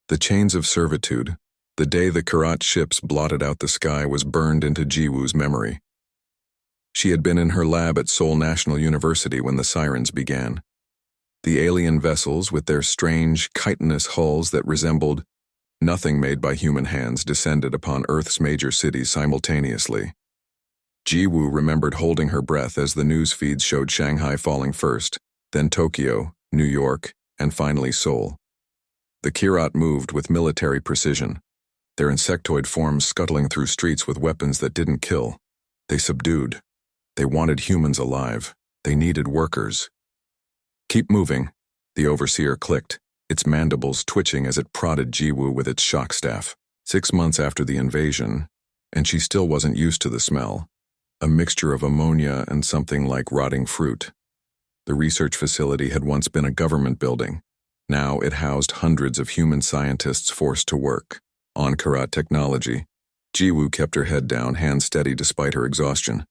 The chains of servitude, the day the Karat ships blotted out the sky, was burned into Jiwoo's memory. She had been in her lab at Seoul National University when the sirens began. The alien vessels, with their strange, chitinous hulls that resembled nothing made by human hands, descended upon Earth's major cities simultaneously. Jiwoo remembered holding her breath as the news feeds showed Shanghai falling first, then Tokyo, New York, and finally Seoul. The Kirat moved with military precision, their insectoid forms scuttling through streets with weapons that didn't kill. They subdued. They wanted humans alive. They needed workers. "Keep moving," the overseer clicked, its mandibles twitching as it prodded Jiwoo with its shock staff. 6 months after the invasion, and she still wasn't used to the smell, a mixture of ammonia and something like rotting fruit. The research facility had once been a government building. Now it housed hundreds of human scientists forced to work on Karat technology. Jiwoo kept her head down, hands steady despite her exhaustion.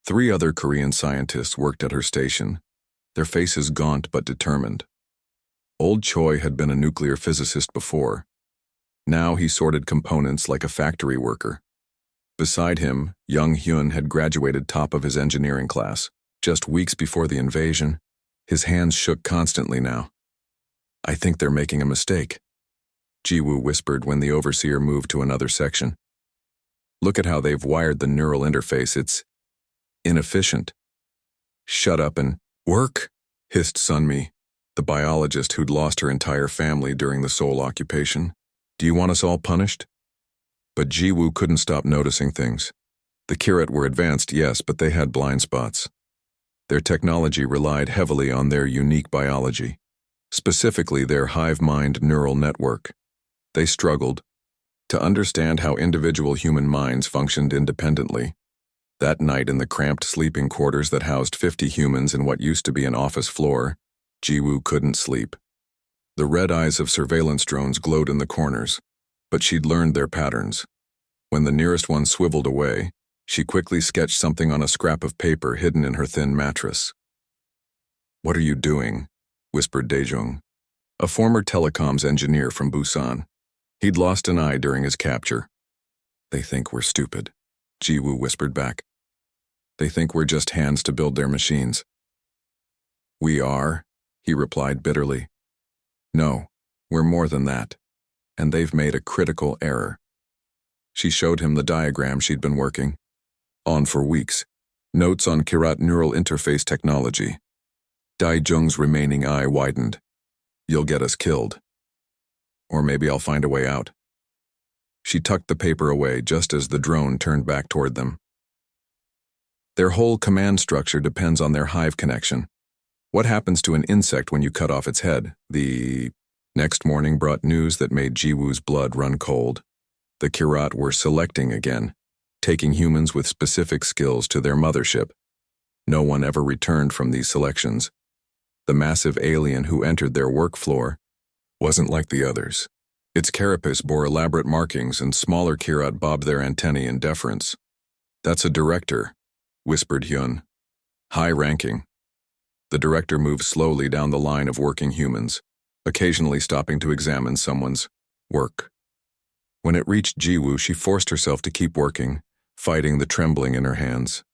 3 other Korean scientists worked at her station, their faces gaunt but determined. Old Choi had been a nuclear physicist before. Now he sorted components like a factory worker. Beside him, young Hyun had graduated top of his engineering class. Just weeks before the invasion, his hands shook constantly now. "I think they're making a mistake," Jiwoo whispered when the overseer moved to another section. "Look at how they've wired the neural interface. It's inefficient." "Shut up and work," hissed Sunmi, the biologist who'd lost her entire family during the Seoul occupation. "Do you want us all punished?" But Jiwoo couldn't stop noticing things. The Kirat were advanced, yes, but they had blind spots. Their technology relied heavily on their unique biology, specifically their hive-mind neural network. They struggled to understand how individual human minds functioned independently. That night in the cramped sleeping quarters that housed 50 humans in what used to be an office floor, Jiwoo couldn't sleep. The red eyes of surveillance drones glowed in the corners, but she'd learned their patterns. When the nearest one swiveled away, she quickly sketched something on a scrap of paper hidden in her thin mattress. "What are you doing?" whispered Daejung, a former telecoms engineer from Busan. He'd lost an eye during his capture. "They think we're stupid," Jiwoo whispered back. "They think we're just hands to build their machines." "We are," he replied bitterly. "No, we're more than that, and they've made a critical error." She showed him the diagram she'd been working on for weeks. Notes on Kirat neural interface technology. Daejung's remaining eye widened. "You'll get us killed. Or maybe I'll find a way out." She tucked the paper away just as the drone turned back toward them. "Their whole command structure depends on their hive connection. What happens to an insect when you cut off its head?" The next morning brought news that made Jiwoo's blood run cold. The Kirat were selecting again, taking humans with specific skills to their mothership. No one ever returned from these selections. The massive alien who entered their work floor wasn't like the others. Its carapace bore elaborate markings, and smaller Kirat bobbed their antennae in deference. "That's a director," whispered Hyun. "High-ranking." The director moved slowly down the line of working humans, occasionally stopping to examine someone's work. When it reached Jiwoo, she forced herself to keep working, fighting the trembling in her hands.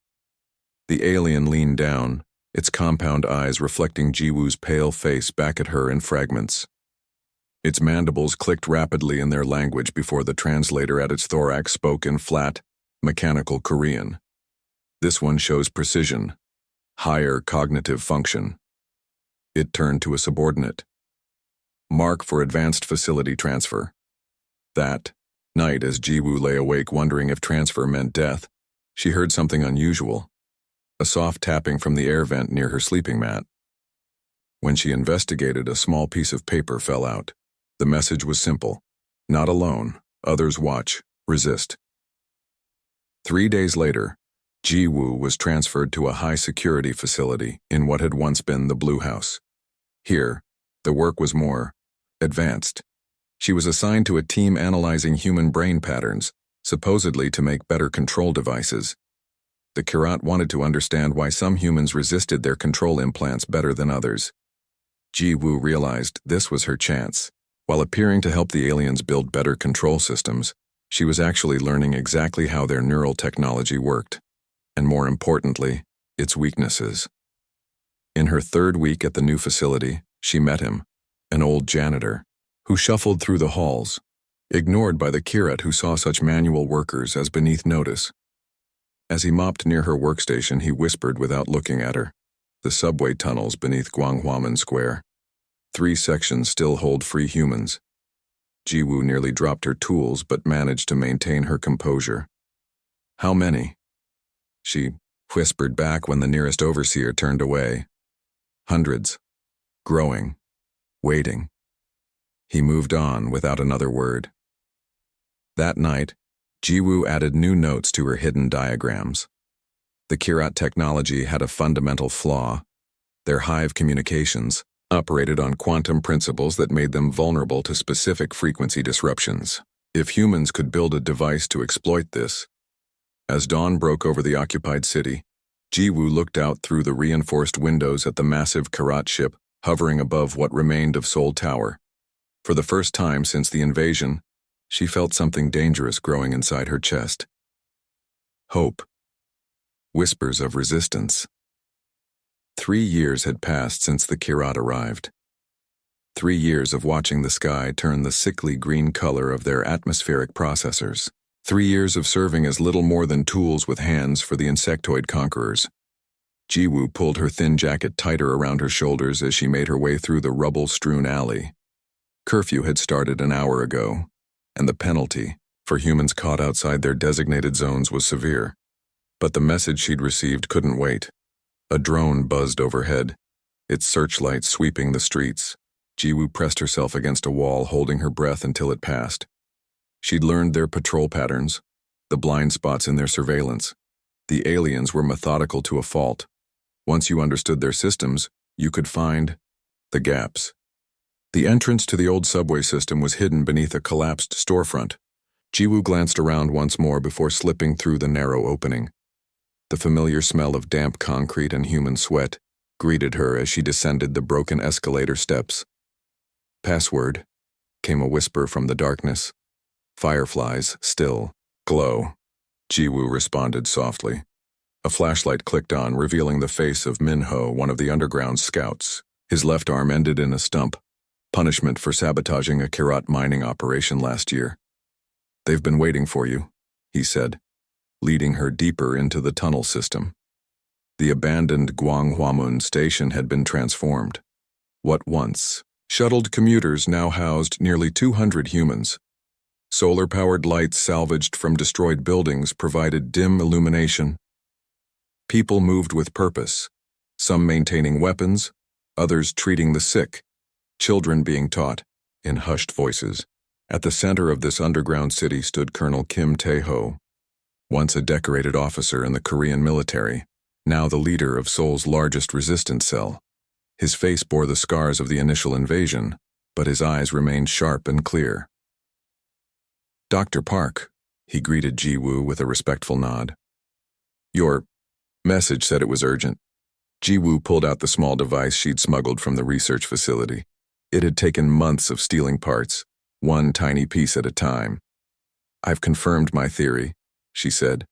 The alien leaned down, its compound eyes reflecting Jiwoo's pale face back at her in fragments. Its mandibles clicked rapidly in their language before the translator at its thorax spoke in flat, mechanical Korean. "This one shows precision, higher cognitive function." It turned to a subordinate. "Mark for advanced facility transfer." That night, as Jiwoo lay awake wondering if transfer meant death, she heard something unusual, a soft tapping from the air vent near her sleeping mat. When she investigated, a small piece of paper fell out. The message was simple: "Not alone, others watch, resist." 3 days later, Jiwoo was transferred to a high-security facility in what had once been the Blue House. Here, the work was more advanced. She was assigned to a team analyzing human brain patterns, supposedly to make better control devices. The Kirat wanted to understand why some humans resisted their control implants better than others. Jiwoo realized this was her chance. While appearing to help the aliens build better control systems, she was actually learning exactly how their neural technology worked, and more importantly, its weaknesses. In her third week at the new facility, she met him, an old janitor, who shuffled through the halls, ignored by the Kirat who saw such manual workers as beneath notice. As he mopped near her workstation, he whispered without looking at her, "The subway tunnels beneath Guanghuamen Square. 3 sections still hold free humans." Jiwoo nearly dropped her tools but managed to maintain her composure. "How many?" she whispered back when the nearest overseer turned away. "Hundreds. Growing. Waiting." He moved on without another word. That night, Jiwoo added new notes to her hidden diagrams. The Kirat technology had a fundamental flaw. Their hive communications operated on quantum principles that made them vulnerable to specific frequency disruptions. If humans could build a device to exploit this. As dawn broke over the occupied city, Jiwoo looked out through the reinforced windows at the massive Kirat ship hovering above what remained of Seoul Tower. For the first time since the invasion, she felt something dangerous growing inside her chest. Hope. Whispers of resistance. 3 years had passed since the Kirat arrived. 3 years of watching the sky turn the sickly green color of their atmospheric processors. 3 years of serving as little more than tools with hands for the insectoid conquerors. Jiwoo pulled her thin jacket tighter around her shoulders as she made her way through the rubble-strewn alley. Curfew had started an hour ago, and the penalty for humans caught outside their designated zones was severe. But the message she'd received couldn't wait. A drone buzzed overhead, its searchlight sweeping the streets. Jiwoo pressed herself against a wall, holding her breath until it passed. She'd learned their patrol patterns, the blind spots in their surveillance. The aliens were methodical to a fault. Once you understood their systems, you could find the gaps. The entrance to the old subway system was hidden beneath a collapsed storefront. Jiwoo glanced around once more before slipping through the narrow opening. The familiar smell of damp concrete and human sweat greeted her as she descended the broken escalator steps. "Password," came a whisper from the darkness. "Fireflies, still, glow," Jiwoo responded softly. A flashlight clicked on, revealing the face of Minho, one of the underground scouts. His left arm ended in a stump, punishment for sabotaging a Kirat mining operation last year. "They've been waiting for you," he said, leading her deeper into the tunnel system. The abandoned Guanghuamen station had been transformed. What once shuttled commuters now housed nearly 200 humans. Solar-powered lights salvaged from destroyed buildings provided dim illumination. People moved with purpose, some maintaining weapons, others treating the sick, children being taught, in hushed voices. At the center of this underground city stood Colonel Kim Tae-ho, once a decorated officer in the Korean military, now the leader of Seoul's largest resistance cell. His face bore the scars of the initial invasion, but his eyes remained sharp and clear. "Dr. Park," he greeted Jiwoo with a respectful nod. "Your message said it was urgent." Jiwoo pulled out the small device she'd smuggled from the research facility. It had taken months of stealing parts, one tiny piece at a time. "I've confirmed my theory," she said,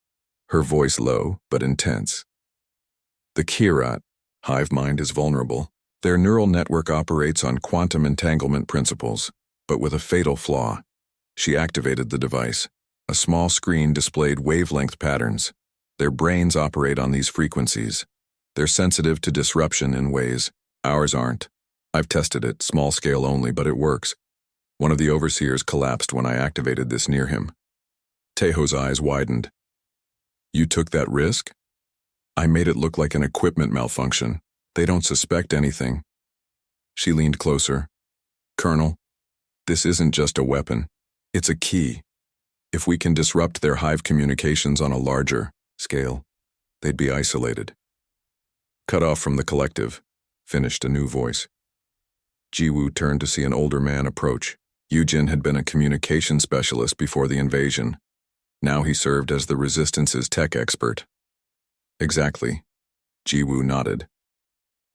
her voice low but intense. "The Kirat hive mind is vulnerable. Their neural network operates on quantum entanglement principles, but with a fatal flaw." She activated the device. A small screen displayed wavelength patterns. Their brains operate on these frequencies. They're sensitive to disruption in ways ours aren't. I've tested it, small scale only, but it works. One of the overseers collapsed when I activated this near him. Taeho's eyes widened. "You took that risk?" "I made it look like an equipment malfunction. They don't suspect anything." She leaned closer. "Colonel, this isn't just a weapon. It's a key. If we can disrupt their hive communications on a larger scale, they'd be isolated." "Cut off from the collective," finished a new voice. Jiwoo turned to see an older man approach. Yujin had been a communication specialist before the invasion. Now he served as the Resistance's tech expert. "Exactly," Jiwoo nodded.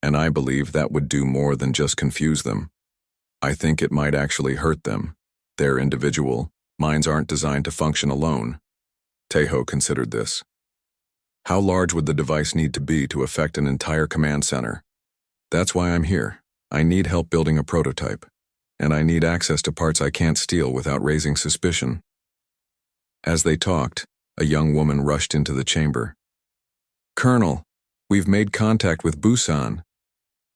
"And I believe that would do more than just confuse them. I think it might actually hurt them. They're individual. Minds aren't designed to function alone. Tejo considered this. How large would the device need to be to affect an entire command center? That's why I'm here. I need help building a prototype. And I need access to parts I can't steal without raising suspicion. As they talked, a young woman rushed into the chamber. Colonel, we've made contact with Busan.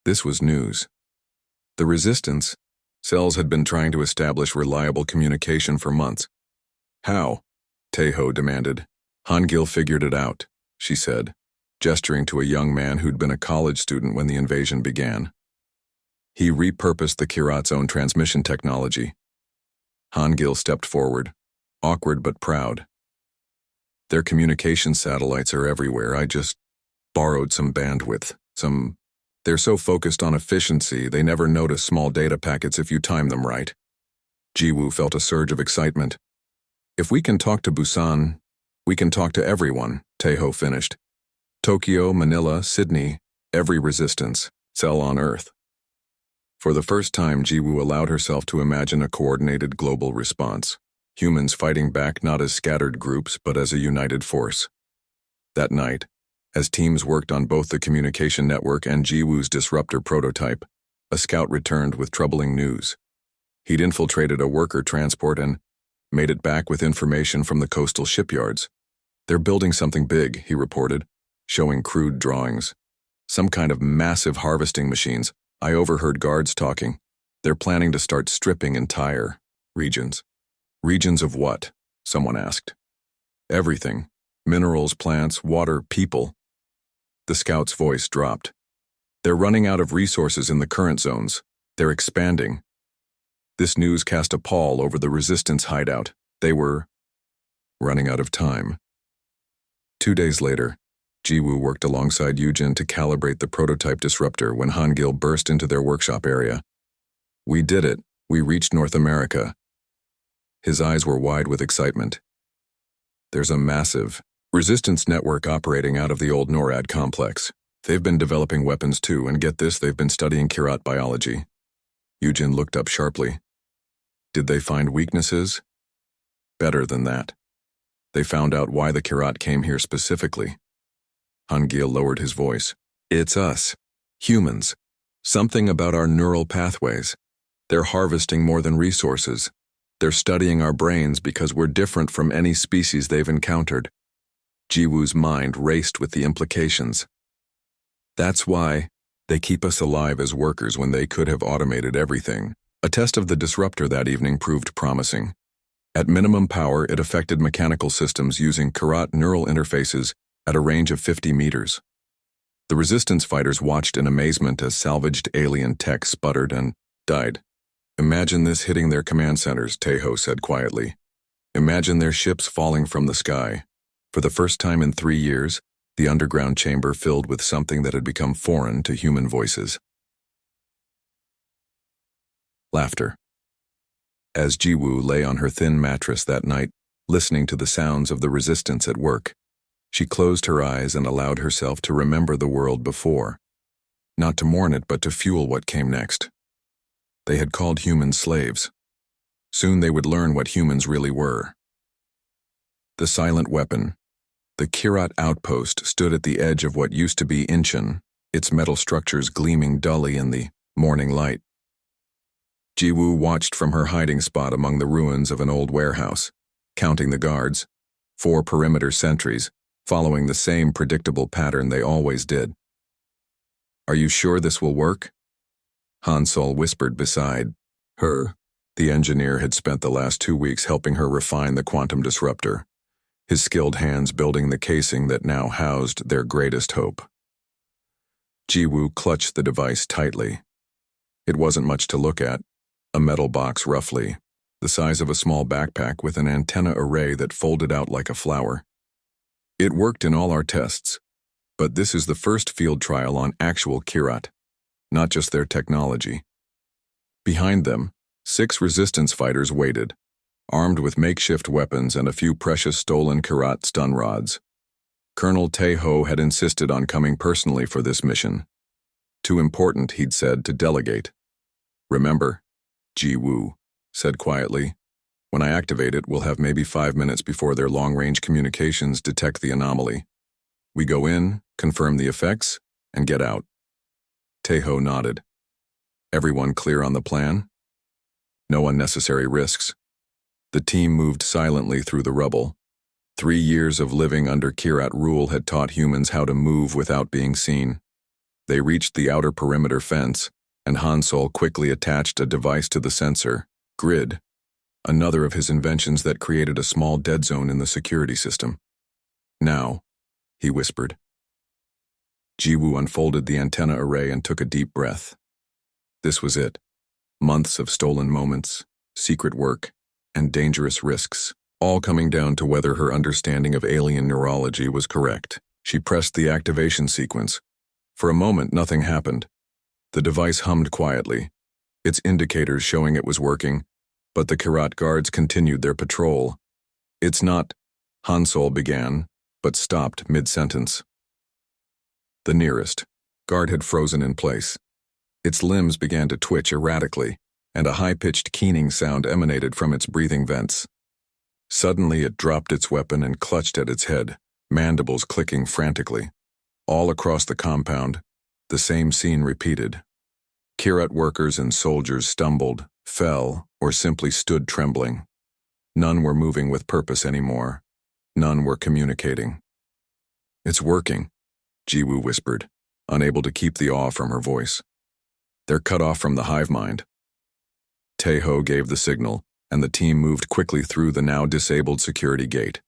This was news. The resistance, cells had been trying to establish reliable communication for months. How? Tejo demanded. Hangil figured it out, she said, gesturing to a young man who'd been a college student when the invasion began. He repurposed the Kirat's own transmission technology. Hangil stepped forward, awkward but proud. Their communication satellites are everywhere. I just borrowed some bandwidth, They're so focused on efficiency, they never notice small data packets if you time them right. Jiwoo felt a surge of excitement. If we can talk to Busan, we can talk to everyone, Tejo finished. Tokyo, Manila, Sydney, every resistance, cell on Earth. For the first time, Jiwoo allowed herself to imagine a coordinated global response. Humans fighting back not as scattered groups, but as a united force. That night, as teams worked on both the communication network and Jiwoo's disruptor prototype, a scout returned with troubling news. He'd infiltrated a worker transport and made it back with information from the coastal shipyards. They're building something big, he reported, showing crude drawings. Some kind of massive harvesting machines. I overheard guards talking. They're planning to start stripping entire regions. Regions of what? Someone asked. Everything. Minerals, plants, water, people. The scout's voice dropped. They're running out of resources in the current zones. They're expanding. This news cast a pall over the resistance hideout. They were running out of time. 2 days later, Jiwoo worked alongside Yujin to calibrate the prototype disruptor when Hangil burst into their workshop area. We did it. We reached North America. His eyes were wide with excitement. There's a massive resistance network operating out of the old NORAD complex. They've been developing weapons too, and get this, they've been studying Kirat biology. Yujin looked up sharply. Did they find weaknesses? Better than that. They found out why the Kirat came here specifically. Hangil lowered his voice. It's us. Humans. Something about our neural pathways. They're harvesting more than resources. They're studying our brains because we're different from any species they've encountered. Jiwoo's mind raced with the implications. That's why they keep us alive as workers when they could have automated everything. A test of the disruptor that evening proved promising. At minimum power, it affected mechanical systems using Kirat neural interfaces at a range of 50 meters. The resistance fighters watched in amazement as salvaged alien tech sputtered and died. Imagine this hitting their command centers, Tejo said quietly. Imagine their ships falling from the sky. For the first time in 3 years, the underground chamber filled with something that had become foreign to human voices. Laughter. As Jiwoo lay on her thin mattress that night, listening to the sounds of the resistance at work, she closed her eyes and allowed herself to remember the world before. Not to mourn it, but to fuel what came next. They had called humans slaves. Soon they would learn what humans really were. The silent weapon. The Kirat outpost stood at the edge of what used to be Incheon, its metal structures gleaming dully in the morning light. Jiwoo watched from her hiding spot among the ruins of an old warehouse, counting the guards, 4 perimeter sentries, following the same predictable pattern they always did. Are you sure this will work? Hansol whispered beside her. The engineer had spent the last 2 weeks helping her refine the quantum disruptor, his skilled hands building the casing that now housed their greatest hope. Jiwoo clutched the device tightly. It wasn't much to look at, a metal box roughly the size of a small backpack with an antenna array that folded out like a flower. It worked in all our tests, but this is the first field trial on actual Kirat, not just their technology. Behind them, 6 resistance fighters waited, armed with makeshift weapons and a few precious stolen Kirat stun rods. Colonel Tejo had insisted on coming personally for this mission. Too important, he'd said, to delegate. Remember, Ji-woo said quietly. When I activate it, we'll have maybe 5 minutes before their long-range communications detect the anomaly. We go in, confirm the effects, and get out. Taeho nodded. Everyone clear on the plan? No unnecessary risks. The team moved silently through the rubble. 3 years of living under Kirat rule had taught humans how to move without being seen. They reached the outer perimeter fence, and Hansol quickly attached a device to the sensor, Grid, another of his inventions that created a small dead zone in the security system. Now, he whispered. Ji-woo unfolded the antenna array and took a deep breath. This was it. Months of stolen moments, secret work, and dangerous risks, all coming down to whether her understanding of alien neurology was correct. She pressed the activation sequence. For a moment, nothing happened. The device hummed quietly, its indicators showing it was working, but the Kirat guards continued their patrol. It's not, Hansol began, but stopped mid-sentence. The nearest guard had frozen in place. Its limbs began to twitch erratically, and a high-pitched keening sound emanated from its breathing vents. Suddenly it dropped its weapon and clutched at its head, mandibles clicking frantically. All across the compound, the same scene repeated. Kirat workers and soldiers stumbled, fell, or simply stood trembling. None were moving with purpose anymore. None were communicating. It's working, Ji-woo whispered, unable to keep the awe from her voice. They're cut off from the hive mind. Taeho gave the signal, and the team moved quickly through the now disabled security gate.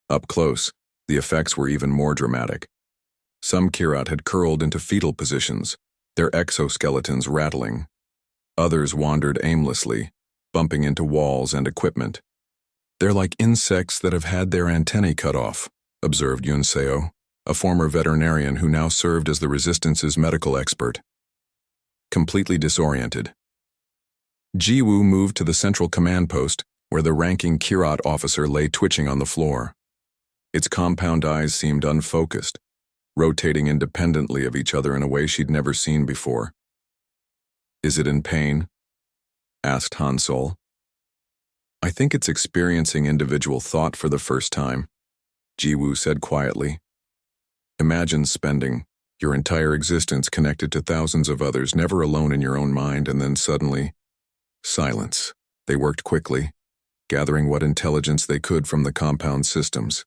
Up close, the effects were even more dramatic. Some Kirat had curled into fetal positions, their exoskeletons rattling. Others wandered aimlessly, bumping into walls and equipment. They're like insects that have had their antennae cut off, observed Yunseo, a former veterinarian who now served as the Resistance's medical expert. Completely disoriented, Ji-woo moved to the central command post, where the ranking Kirat officer lay twitching on the floor. Its compound eyes seemed unfocused, rotating independently of each other in a way she'd never seen before. Is it in pain? Asked Hansol. I think it's experiencing individual thought for the first time, Ji-woo said quietly. Imagine spending your entire existence connected to thousands of others, never alone in your own mind, and then suddenly, silence. They worked quickly, gathering what intelligence they could from the compound systems.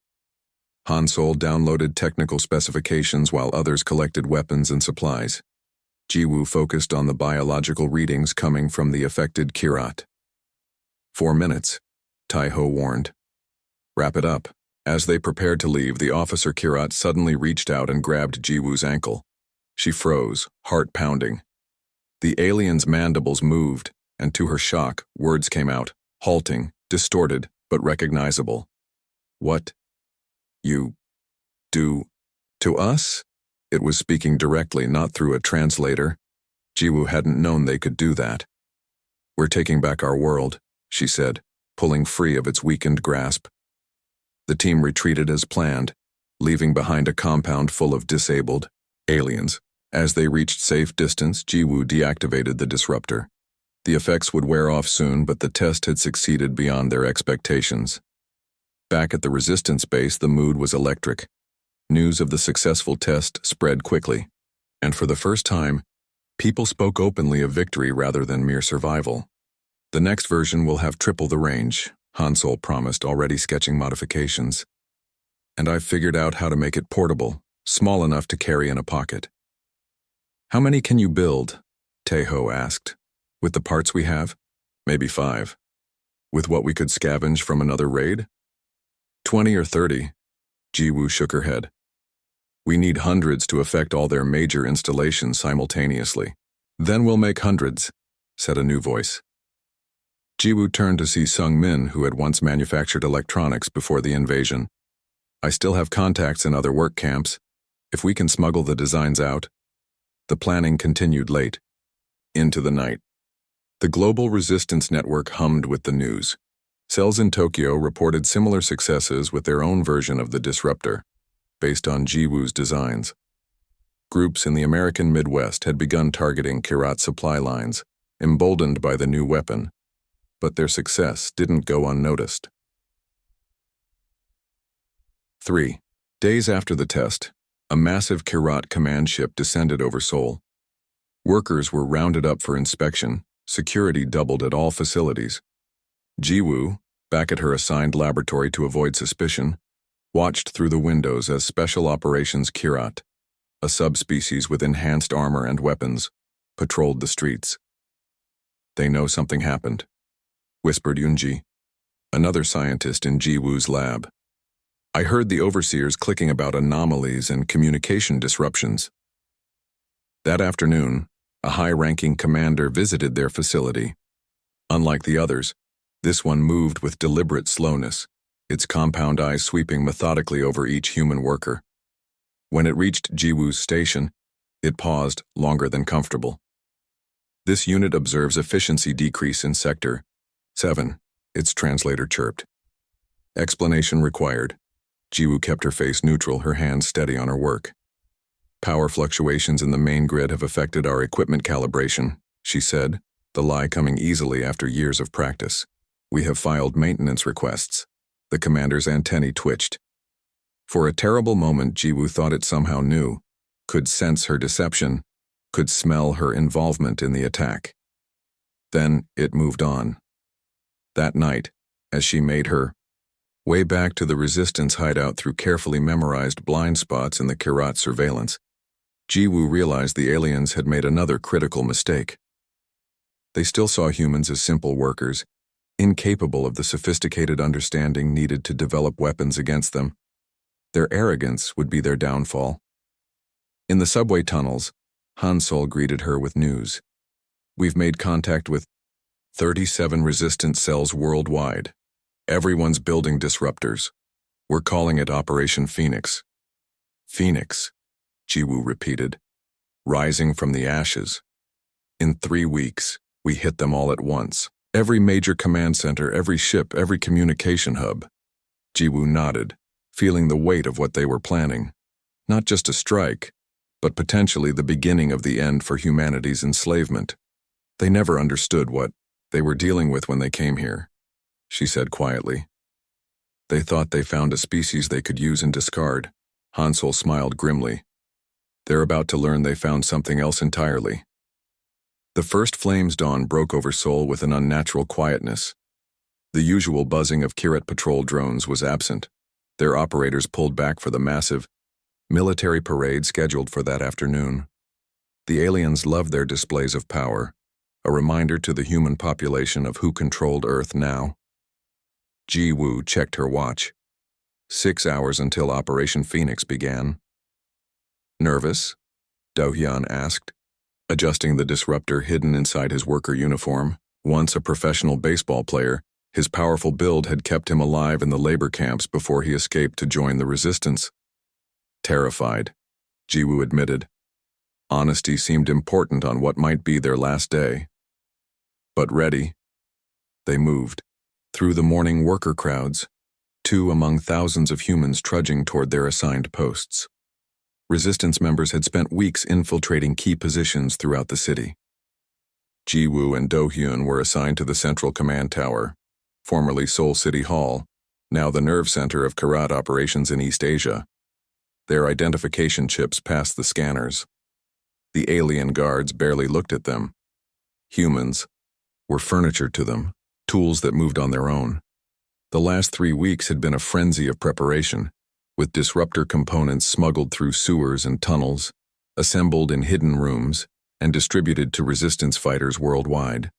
Hansol downloaded technical specifications while others collected weapons and supplies. Ji-woo focused on the biological readings coming from the affected Kirat. 4 minutes, Taeho warned. Wrap it up. As they prepared to leave, the officer Kirat suddenly reached out and grabbed Ji-woo's ankle. She froze, heart pounding. The alien's mandibles moved, and to her shock, words came out, halting, distorted, but recognizable. What? You do to us? It was speaking directly, not through a translator. Ji-woo hadn't known they could do that. We're taking back our world, she said, pulling free of its weakened grasp. The team retreated as planned, leaving behind a compound full of disabled aliens. As they reached safe distance, Ji-woo deactivated the disruptor. The effects would wear off soon, but the test had succeeded beyond their expectations. Back at the Resistance base, the mood was electric. News of the successful test spread quickly, and for the first time, people spoke openly of victory rather than mere survival. The next version will have triple the range, Hansol promised, already sketching modifications. And I've figured out how to make it portable, small enough to carry in a pocket. How many can you build? Taeho asked. With the parts we have? Maybe 5. With what we could scavenge from another raid? 20 or 30. Ji-woo shook her head. We need hundreds to affect all their major installations simultaneously. Then we'll make hundreds, said a new voice. Ji-woo turned to see Sung-min, who had once manufactured electronics before the invasion. I still have contacts in other work camps. If we can smuggle the designs out. The planning continued late, into the night. The global resistance network hummed with the news. Cells in Tokyo reported similar successes with their own version of the disruptor, based on Ji-woo's designs. Groups in the American Midwest had begun targeting Kirat supply lines, emboldened by the new weapon. But their success didn't go unnoticed. 3. Days after the test, a massive Kirat command ship descended over Seoul. Workers were rounded up for inspection, security doubled at all facilities. Jiwoo, back at her assigned laboratory to avoid suspicion, watched through the windows as Special Operations Kirat, a subspecies with enhanced armor and weapons, patrolled the streets. "They know something happened," whispered Yoonji, another scientist in Jiwoo's lab. "I heard the overseers clicking about anomalies and communication disruptions." That afternoon, a high-ranking commander visited their facility. Unlike the others, this one moved with deliberate slowness, its compound eyes sweeping methodically over each human worker. When it reached Jiwoo's station, it paused longer than comfortable. "This unit observes efficiency decrease in Sector 7, its translator chirped. Explanation required. Jiwoo kept her face neutral, her hands steady on her work. "Power fluctuations in the main grid have affected our equipment calibration," she said, the lie coming easily after years of practice. "We have filed maintenance requests." The commander's antennae twitched. For a terrible moment, Jiwoo thought it somehow knew, could sense her deception, could smell her involvement in the attack. Then it moved on. That night, as she made her way back to the Resistance hideout through carefully memorized blind spots in the Kirat surveillance, Jiwoo realized the aliens had made another critical mistake. They still saw humans as simple workers, incapable of the sophisticated understanding needed to develop weapons against them. Their arrogance would be their downfall. In the subway tunnels, Hansol greeted her with news. "We've made contact with 37 resistance cells worldwide. Everyone's building disruptors. We're calling it Operation Phoenix." "Phoenix," Jiwoo repeated, "rising from the ashes. In 3 weeks, we hit them all at once. Every major command center, every ship, every communication hub." Jiwoo nodded, feeling the weight of what they were planning. Not just a strike, but potentially the beginning of the end for humanity's enslavement. "They never understood what they were dealing with when they came here," she said quietly. "They thought they found a species they could use and discard." Hansol smiled grimly. "They're about to learn they found something else entirely." The first flames dawn broke over Seoul with an unnatural quietness. The usual buzzing of Kirat patrol drones was absent. Their operators pulled back for the massive military parade scheduled for that afternoon. The aliens loved their displays of power, a reminder to the human population of who controlled Earth now. Jiwoo checked her watch. 6 hours until Operation Phoenix began. "Nervous?" Do-hyun asked, adjusting the disruptor hidden inside his worker uniform. Once a professional baseball player, his powerful build had kept him alive in the labor camps before he escaped to join the resistance. "Terrified," Jiwoo admitted. Honesty seemed important on what might be their last day. But ready. They moved. Through the morning worker crowds, 2 among thousands of humans trudging toward their assigned posts. Resistance members had spent weeks infiltrating key positions throughout the city. Jiwoo and Do-hyun were assigned to the Central Command Tower, formerly Seoul City Hall, now the nerve center of Kirat operations in East Asia. Their identification chips passed the scanners. The alien guards barely looked at them. Humans were furniture to them, tools that moved on their own. The last 3 weeks had been a frenzy of preparation, with disruptor components smuggled through sewers and tunnels, assembled in hidden rooms, and distributed to resistance fighters worldwide.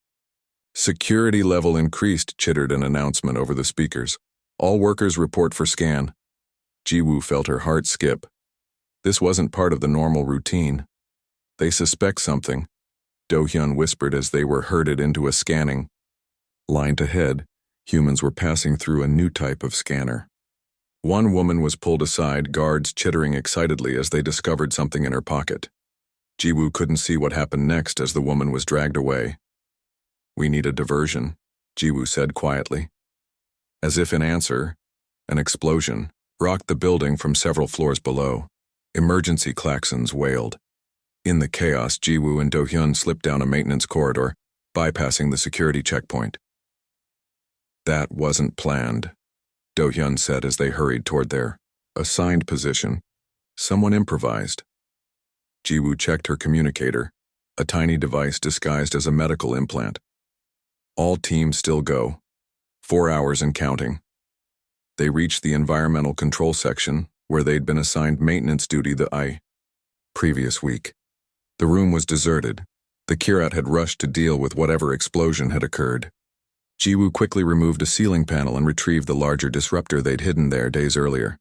"Security level increased," chittered an announcement over the speakers. "All workers report for scan." Jiwoo felt her heart skip. This wasn't part of the normal routine. "They suspect something," Do-hyun whispered as they were herded into a scanning line ahead. Humans were passing through a new type of scanner. One woman was pulled aside, guards chittering excitedly as they discovered something in her pocket. Jiwoo couldn't see what happened next as the woman was dragged away. "We need a diversion," Jiwoo said quietly. As if in answer, an explosion rocked the building from several floors below. Emergency klaxons wailed. In the chaos, Jiwoo and Do-hyun slipped down a maintenance corridor, bypassing the security checkpoint. That wasn't planned, Do-hyun said as they hurried toward their assigned position. Someone improvised. Ji-woo checked her communicator, a tiny device disguised as a medical implant. All teams still go. 4 hours and counting. They reached the environmental control section, where they'd been assigned maintenance duty the previous week. The room was deserted. The Kirat had rushed to deal with whatever explosion had occurred. Ji-woo quickly removed a ceiling panel and retrieved the larger disruptor they'd hidden there days earlier.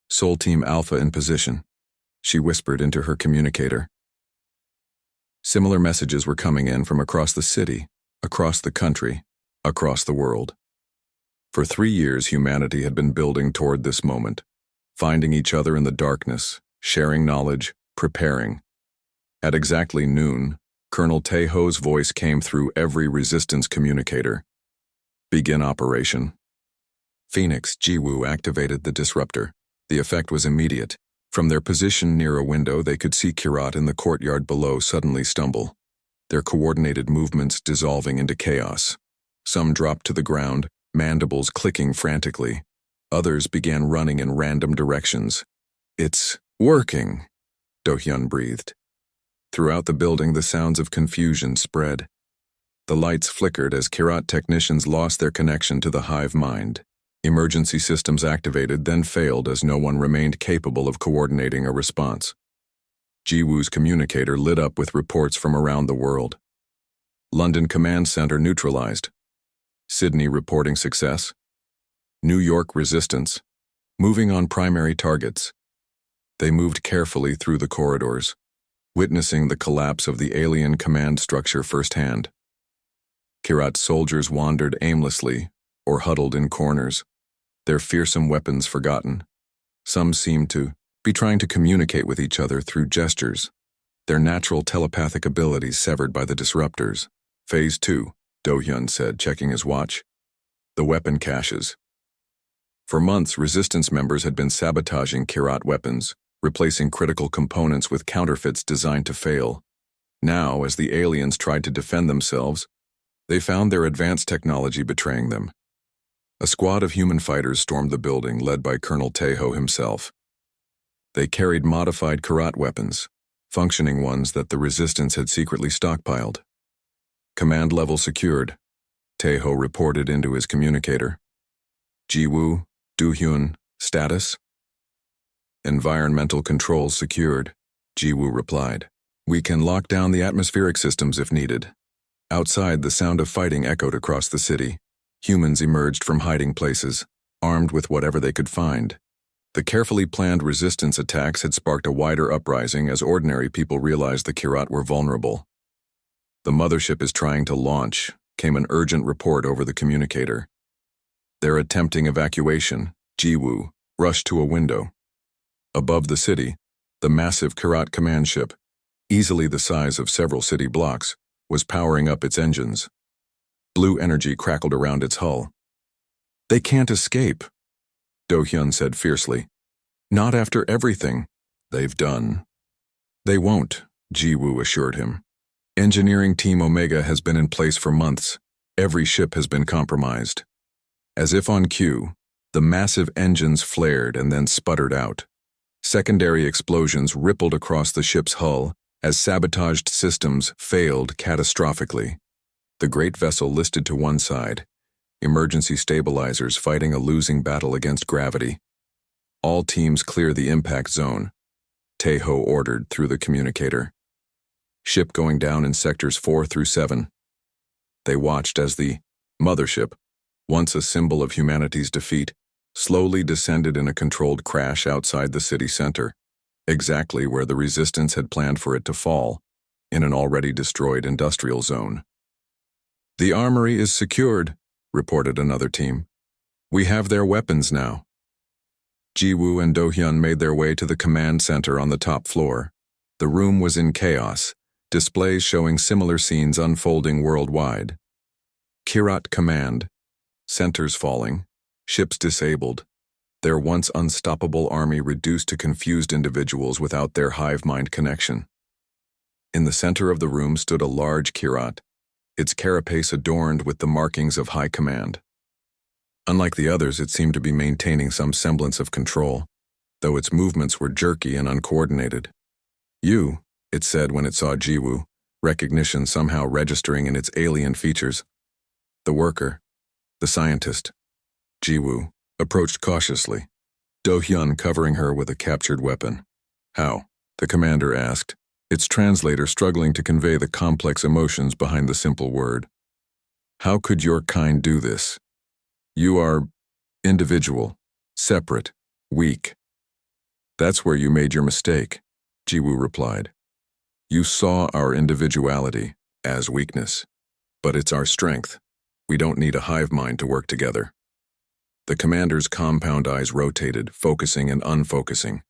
Soul Team Alpha in position, she whispered into her communicator. Similar messages were coming in from across the city, across the country, across the world. For 3 years, humanity had been building toward this moment, finding each other in the darkness, sharing knowledge, preparing. At exactly noon, Colonel Taeho's voice came through every resistance communicator. Begin operation. Phoenix, Ji-woo activated the disruptor. The effect was immediate. From their position near a window, they could see Kirat in the courtyard below suddenly stumble, their coordinated movements dissolving into chaos. Some dropped to the ground, mandibles clicking frantically. Others began running in random directions. It's working, Do-hyun breathed. Throughout the building, the sounds of confusion spread. The lights flickered as Kirat technicians lost their connection to the hive mind. Emergency systems activated, then failed as no one remained capable of coordinating a response. Ji-woo's communicator lit up with reports from around the world. London Command Center neutralized. Sydney reporting success. New York resistance. Moving on primary targets. They moved carefully through the corridors, witnessing the collapse of the alien command structure firsthand. Kirat's soldiers wandered aimlessly or huddled in corners, their fearsome weapons forgotten. Some seemed to be trying to communicate with each other through gestures, their natural telepathic abilities severed by the disruptors. Phase 2, Do-hyun said, checking his watch. The weapon caches. For months, resistance members had been sabotaging Kirat weapons, replacing critical components with counterfeits designed to fail. Now, as the aliens tried to defend themselves, they found their advanced technology betraying them. A squad of human fighters stormed the building, led by Colonel Taeho himself. They carried modified Kirat weapons, functioning ones that the resistance had secretly stockpiled. Command level secured, Taeho reported into his communicator. Ji-woo, Do-hyun, status? Environmental controls secured, Ji-woo replied. We can lock down the atmospheric systems if needed. Outside, the sound of fighting echoed across the city. Humans emerged from hiding places, armed with whatever they could find. The carefully planned resistance attacks had sparked a wider uprising as ordinary people realized the Kirat were vulnerable. The mothership is trying to launch, came an urgent report over the communicator. They're attempting evacuation. Ji-woo rushed to a window. Above the city, the massive Kirat command ship, easily the size of several city blocks, was powering up its engines. Blue energy crackled around its hull. They can't escape, Do-hyun said fiercely. Not after everything they've done. They won't, Ji-woo assured him. Engineering Team Omega has been in place for months. Every ship has been compromised. As if on cue, the massive engines flared and then sputtered out. Secondary explosions rippled across the ship's hull as sabotaged systems failed catastrophically. The great vessel listed to one side, emergency stabilizers fighting a losing battle against gravity. All teams clear the impact zone, Taeho ordered through the communicator. Ship going down in sectors 4 through 7. They watched as the mothership, once a symbol of humanity's defeat, slowly descended in a controlled crash outside the city center, exactly where the resistance had planned for it to fall, in an already destroyed industrial zone. The armory is secured, reported another team. We have their weapons now. Ji-woo and Do-hyun made their way to the command center on the top floor. The room was in chaos, displays showing similar scenes unfolding worldwide. Kirat Command, centers falling, ships disabled, their once unstoppable army reduced to confused individuals without their hive mind connection. In the center of the room stood a large Kirat, its carapace adorned with the markings of high command. Unlike the others, it seemed to be maintaining some semblance of control, though its movements were jerky and uncoordinated. "You," it said when it saw Jiwoo, recognition somehow registering in its alien features. The worker, the scientist. Jiwoo approached cautiously, Do-hyun covering her with a captured weapon. "How?" the commander asked, its translator struggling to convey the complex emotions behind the simple word. "How could your kind do this? You are individual, separate, weak." "That's where you made your mistake," Jiwoo replied. "You saw our individuality as weakness, but it's our strength. We don't need a hive mind to work together." The commander's compound eyes rotated, focusing and unfocusing.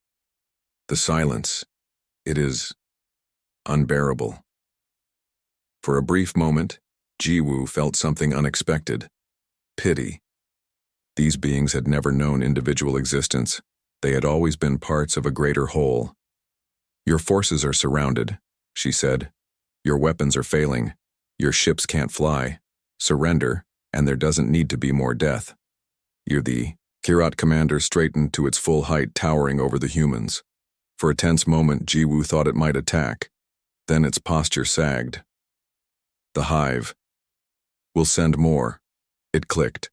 The silence, it is unbearable. For a brief moment, Jiwoo felt something unexpected. Pity. These beings had never known individual existence. They had always been parts of a greater whole. "Your forces are surrounded," she said. "Your weapons are failing. Your ships can't fly. Surrender, and there doesn't need to be more death." The Kirat commander straightened to its full height, towering over the humans. For a tense moment, Jiwoo thought it might attack. Then its posture sagged. "The hive. We'll send more," it clicked.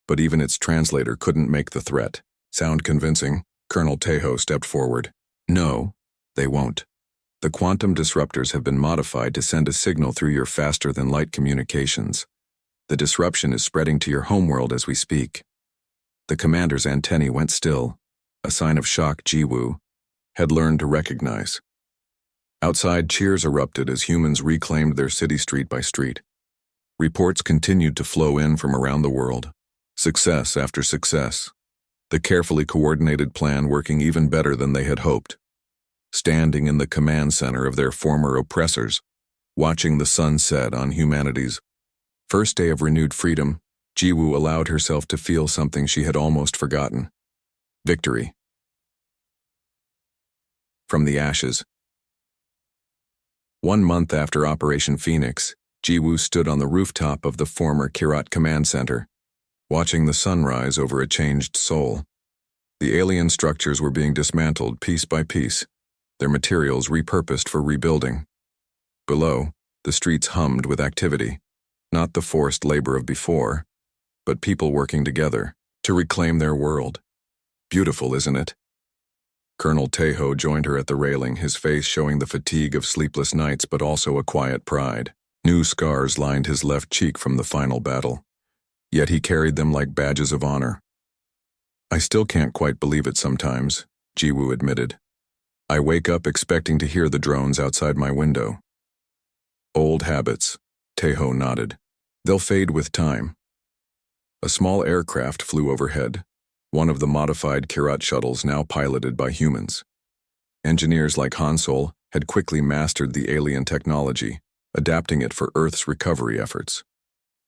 But even its translator couldn't make the threat sound convincing. Colonel Taeho stepped forward. "No, they won't. The quantum disruptors have been modified to send a signal through your faster-than-light communications. The disruption is spreading to your homeworld as we speak." The commander's antennae went still, a sign of shock Jiwoo had learned to recognize. Outside, cheers erupted as humans reclaimed their city street by street. Reports continued to flow in from around the world. Success after success. The carefully coordinated plan working even better than they had hoped. Standing in the command center of their former oppressors, watching the sun set on humanity's first day of renewed freedom, Jiwoo allowed herself to feel something she had almost forgotten. Victory. From the ashes. 1 month after Operation Phoenix, Jiwoo stood on the rooftop of the former Kirat Command Center, watching the sunrise over a changed Seoul. The alien structures were being dismantled piece by piece, their materials repurposed for rebuilding. Below, the streets hummed with activity, not the forced labor of before, but people working together to reclaim their world. Beautiful, isn't it? Colonel Taeho joined her at the railing, his face showing the fatigue of sleepless nights but also a quiet pride. New scars lined his left cheek from the final battle, yet he carried them like badges of honor. "I still can't quite believe it sometimes," Jiwoo admitted. "I wake up expecting to hear the drones outside my window." "Old habits," Taeho nodded. "They'll fade with time." A small aircraft flew overhead, one of the modified Kirat shuttles now piloted by humans. Engineers like Hansol had quickly mastered the alien technology, adapting it for Earth's recovery efforts.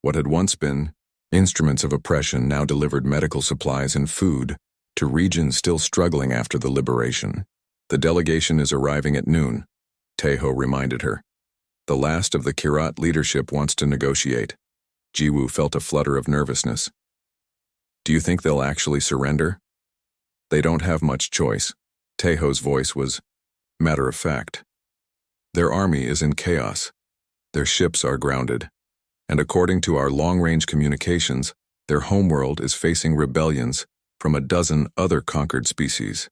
What had once been instruments of oppression now delivered medical supplies and food to regions still struggling after the liberation. "The delegation is arriving at noon," Taeho reminded her. "The last of the Kirat leadership wants to negotiate." Jiwoo felt a flutter of nervousness. "Do you think they'll actually surrender?" "They don't have much choice." Taeho's voice was matter of fact. "Their army is in chaos. Their ships are grounded. And according to our long-range communications, their homeworld is facing rebellions from a dozen other conquered species."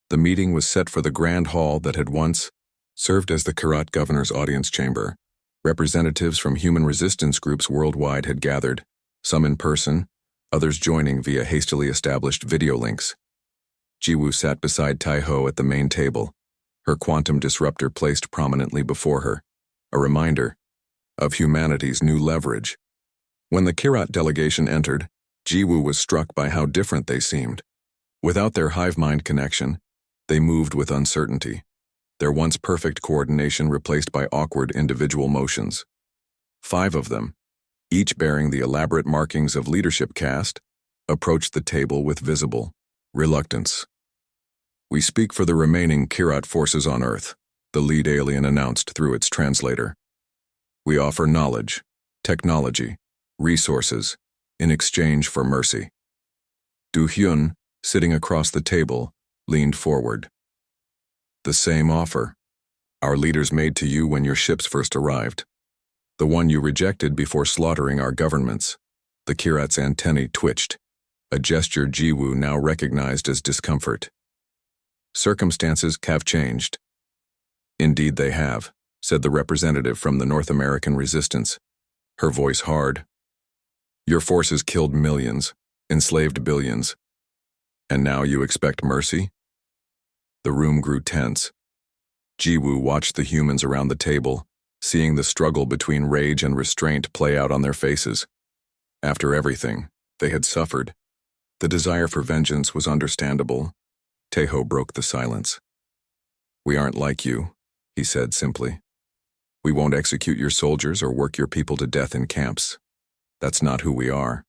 The meeting was set for the grand hall that had once served as the Kirat governor's audience chamber. Representatives from human resistance groups worldwide had gathered, some in person, others joining via hastily established video links. Jiwoo sat beside Taeho at the main table, her quantum disruptor placed prominently before her, a reminder of humanity's new leverage. When the Kirat delegation entered, Jiwoo was struck by how different they seemed. Without their hive-mind connection, they moved with uncertainty, their once perfect coordination replaced by awkward individual motions. 5 of them, each bearing the elaborate markings of leadership caste, approached the table with visible reluctance. "We speak for the remaining Kirat forces on Earth," the lead alien announced through its translator. We offer knowledge, technology, resources, in exchange for mercy. Du Hyun, sitting across the table, leaned forward. The same offer. Our leaders made to you when your ships first arrived. The one you rejected before slaughtering our governments. The Kirat's antennae twitched, a gesture Jiwoo now recognized as discomfort. Circumstances have changed. Indeed they have, said the representative from the North American resistance, her voice hard. Your forces killed millions, enslaved billions. And now you expect mercy? The room grew tense. Jiwoo watched the humans around the table, seeing the struggle between rage and restraint play out on their faces. After everything they had suffered, the desire for vengeance was understandable. Taeho broke the silence. We aren't like you, he said simply. We won't execute your soldiers or work your people to death in camps. That's not who we are.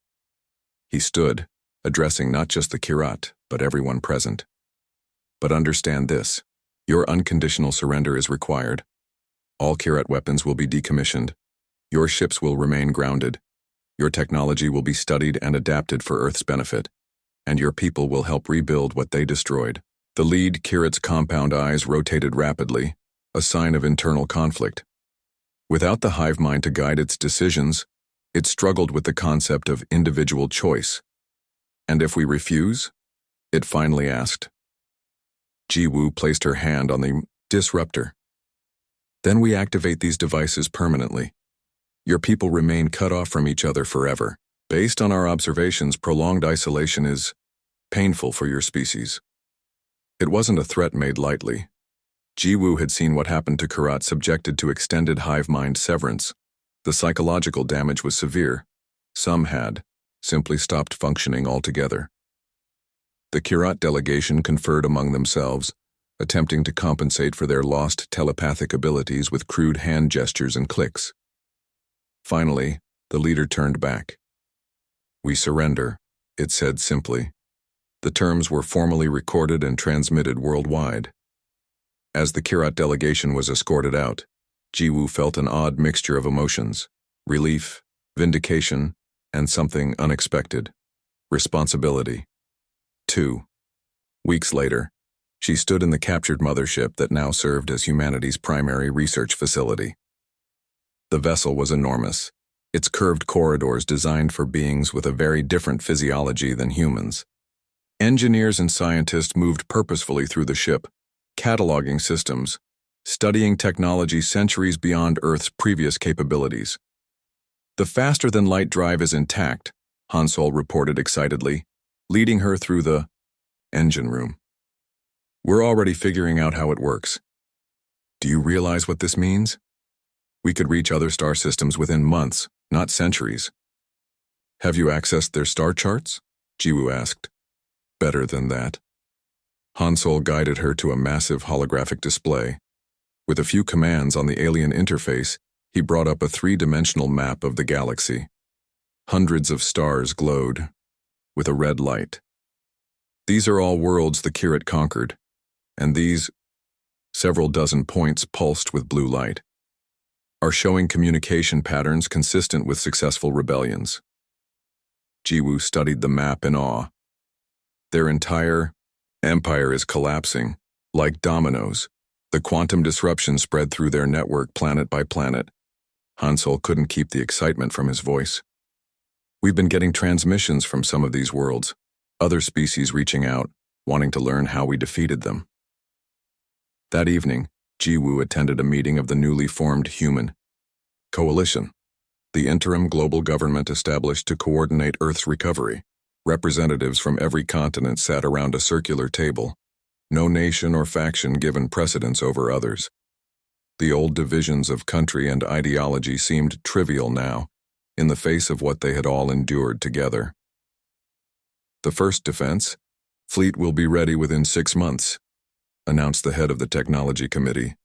He stood, addressing not just the Kirat, but everyone present. But understand this, your unconditional surrender is required. All Kirat weapons will be decommissioned. Your ships will remain grounded. Your technology will be studied and adapted for Earth's benefit, and your people will help rebuild what they destroyed. The lead Kirat's compound eyes rotated rapidly, a sign of internal conflict. Without the hive mind to guide its decisions, it struggled with the concept of individual choice. And if we refuse? It finally asked. Jiwoo placed her hand on the disruptor. Then we activate these devices permanently. Your people remain cut off from each other forever. Based on our observations, prolonged isolation is painful for your species. It wasn't a threat made lightly. Jiwoo had seen what happened to Kirat subjected to extended hive mind severance. The psychological damage was severe. Some had simply stopped functioning altogether. The Kirat delegation conferred among themselves, attempting to compensate for their lost telepathic abilities with crude hand gestures and clicks. Finally, the leader turned back. We surrender, it said simply. The terms were formally recorded and transmitted worldwide. As the Kirat delegation was escorted out, Jiwoo felt an odd mixture of emotions, relief, vindication, and something unexpected, responsibility. 2 weeks later, she stood in the captured mothership that now served as humanity's primary research facility. The vessel was enormous, its curved corridors designed for beings with a very different physiology than humans. Engineers and scientists moved purposefully through the ship, cataloging systems, studying technology centuries beyond Earth's previous capabilities. The faster-than-light drive is intact, Hansol reported excitedly, leading her through the engine room. We're already figuring out how it works. Do you realize what this means? We could reach other star systems within months, not centuries. Have you accessed their star charts? Jiwoo asked. Better than that. Hansol guided her to a massive holographic display. With a few commands on the alien interface, he brought up a three-dimensional map of the galaxy. Hundreds of stars glowed, with a red light. These are all worlds the Kirat conquered, and these, several dozen points pulsed with blue light, are showing communication patterns consistent with successful rebellions. Jiwoo studied the map in awe. Their entire empire is collapsing, like dominoes. The quantum disruption spread through their network planet by planet. Hansol couldn't keep the excitement from his voice. We've been getting transmissions from some of these worlds, other species reaching out, wanting to learn how we defeated them. That evening, Jiwoo attended a meeting of the newly formed Human Coalition, the interim global government established to coordinate Earth's recovery. Representatives from every continent sat around a circular table, no nation or faction given precedence over others. The old divisions of country and ideology seemed trivial now, in the face of what they had all endured together. The first defense, fleet will be ready within 6 months, announced the head of the technology committee.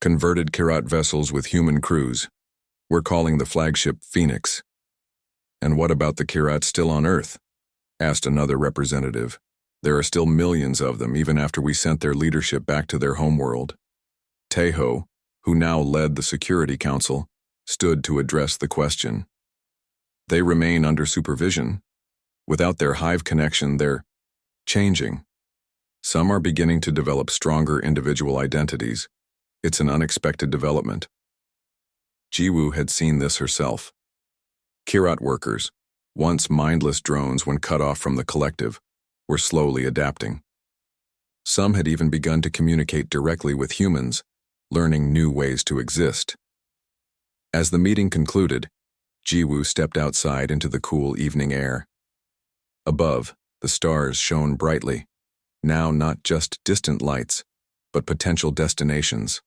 Converted Kirat vessels with human crews. We're calling the flagship Phoenix. And what about the Kirat still on Earth? Asked another representative. There are still millions of them even after we sent their leadership back to their homeworld. Taeho, who now led the Security Council, stood to address the question. They remain under supervision. Without their hive connection, they're changing. Some are beginning to develop stronger individual identities. It's an unexpected development. Jiwoo had seen this herself. Kirat workers, once mindless drones when cut off from the collective, were slowly adapting. Some had even begun to communicate directly with humans, learning new ways to exist. As the meeting concluded, Jiwoo stepped outside into the cool evening air. Above, the stars shone brightly, now not just distant lights, but potential destinations.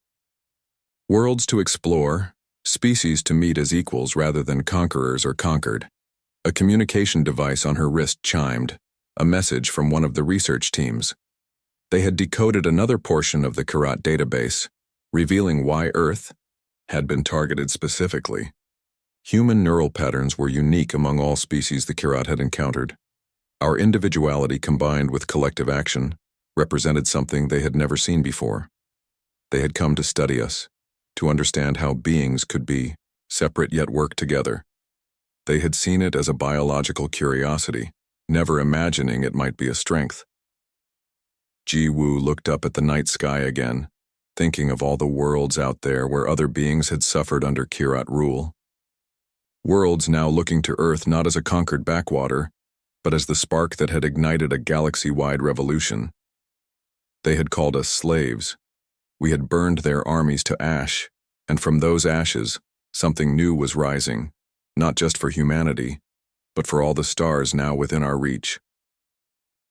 Worlds to explore, species to meet as equals rather than conquerors or conquered. A communication device on her wrist chimed, a message from one of the research teams. They had decoded another portion of the Kirat database, revealing why Earth had been targeted specifically. Human neural patterns were unique among all species the Kirat had encountered. Our individuality combined with collective action represented something they had never seen before. They had come to study us, to understand how beings could be separate yet work together. They had seen it as a biological curiosity, never imagining it might be a strength. Jiwoo looked up at the night sky again, thinking of all the worlds out there where other beings had suffered under Kirat rule. Worlds now looking to Earth not as a conquered backwater, but as the spark that had ignited a galaxy-wide revolution. They had called us slaves. We had burned their armies to ash, and from those ashes, something new was rising, not just for humanity, but for all the stars now within our reach.